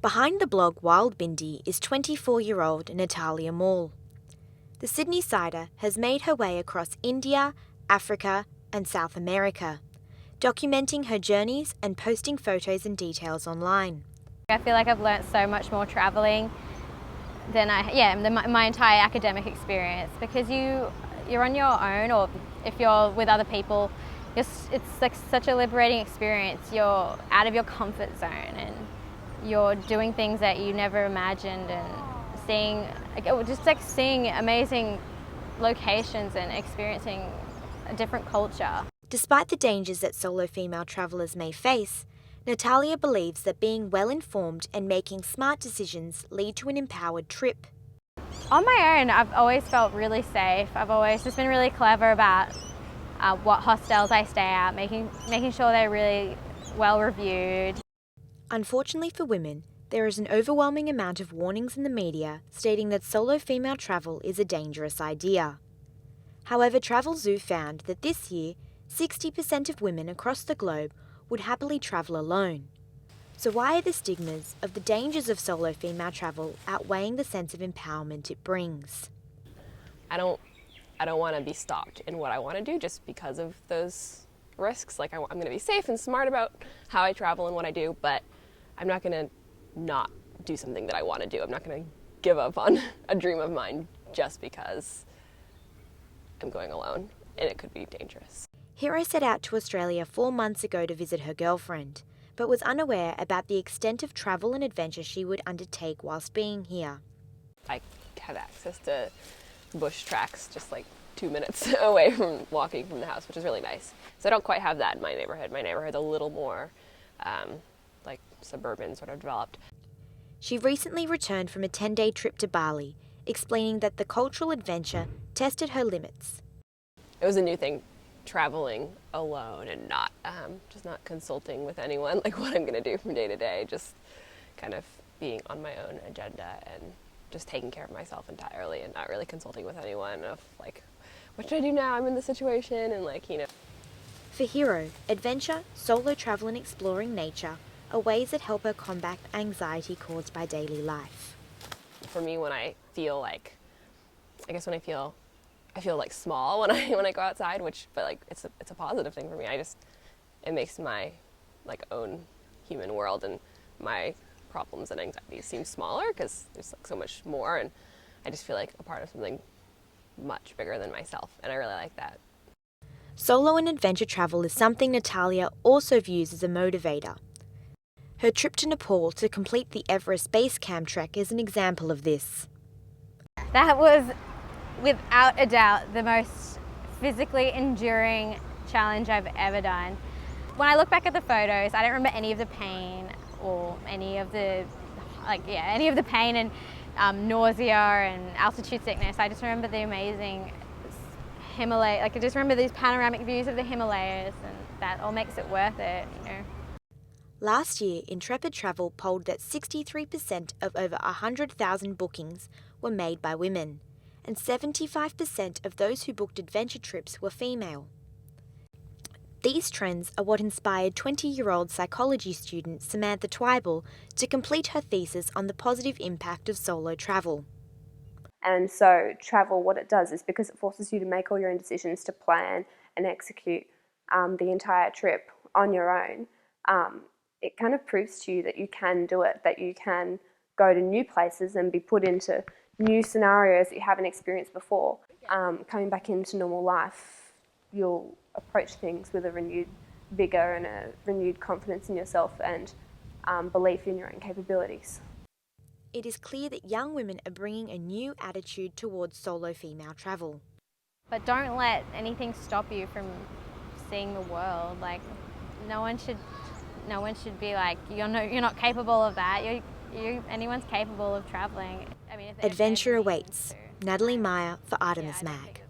Behind the blog Wild Bindi is 24-year-old Natalia Mall. The Sydney-sider has made her way across India, Africa and South America, documenting her journeys and posting photos and details online. I feel like I've learnt so much more travelling than my entire academic experience, because you're on your own, or if you're with other people, it's like such a liberating experience. You're out of your comfort zone and you're doing things that you never imagined, and seeing amazing locations and experiencing a different culture. Despite the dangers that solo female travellers may face, Natalia believes that being well-informed and making smart decisions lead to an empowered trip. On my own, I've always felt really safe. I've always just been really clever about what hostels I stay at, making sure they're really well reviewed. Unfortunately for women, there is an overwhelming amount of warnings in the media stating that solo female travel is a dangerous idea. However, Travel Zoo found that this year, 60% of women across the globe would happily travel alone. So why are the stigmas of the dangers of solo female travel outweighing the sense of empowerment it brings? I don't want to be stopped in what I want to do just because of those risks. Like, I'm going to be safe and smart about how I travel and what I do, but I'm not going to not do something that I want to do. I'm not going to give up on a dream of mine just because I'm going alone, and it could be dangerous. Hero set out to Australia 4 months ago to visit her girlfriend, but was unaware about the extent of travel and adventure she would undertake whilst being here. I have access to bush tracks just like 2 minutes away from walking from the house, which is really nice. So I don't quite have that in my neighborhood. My neighborhood's a little more like suburban, sort of developed. She recently returned from a 10-day trip to Bali, explaining that the cultural adventure tested her limits. It was a new thing, traveling alone and not just not consulting with anyone, like what I'm going to do from day to day, just kind of being on my own agenda and just taking care of myself entirely and not really consulting with anyone of like, what should I do now? I'm in this situation, and like, you know. For Hero, adventure, solo travel and exploring nature are ways that help her combat anxiety caused by daily life. For me, when I feel like, I feel like small when I go outside, but like it's a positive thing for me. It makes my like own human world and my problems and anxieties seem smaller because there's like so much more, and I just feel like a part of something much bigger than myself, and I really like that. Solo and adventure travel is something Natalia also views as a motivator. Her trip to Nepal to complete the Everest Base Camp trek is an example of this. That was, without a doubt, the most physically enduring challenge I've ever done. When I look back at the photos, I don't remember any of the pain or any of the pain and nausea and altitude sickness. I just remember the amazing Himalaya, I just remember these panoramic views of the Himalayas, and that all makes it worth it, you know. Last year, Intrepid Travel polled that 63% of over 100,000 bookings were made by women, and 75% of those who booked adventure trips were female. These trends are what inspired 20-year-old psychology student Samantha Twible to complete her thesis on the positive impact of solo travel. And so travel, what it does is, because it forces you to make all your own decisions, to plan and execute the entire trip on your own, it kind of proves to you that you can do it, that you can go to new places and be put into new scenarios that you haven't experienced before. Coming back into normal life, you'll approach things with a renewed vigour and a renewed confidence in yourself and belief in your own capabilities. It is clear that young women are bringing a new attitude towards solo female travel. But don't let anything stop you from seeing the world. Like, no one should be like, you're not capable of that. Anyone's capable of travelling. I mean, Adventure awaits. Natalie Meyer for Artemis Mag.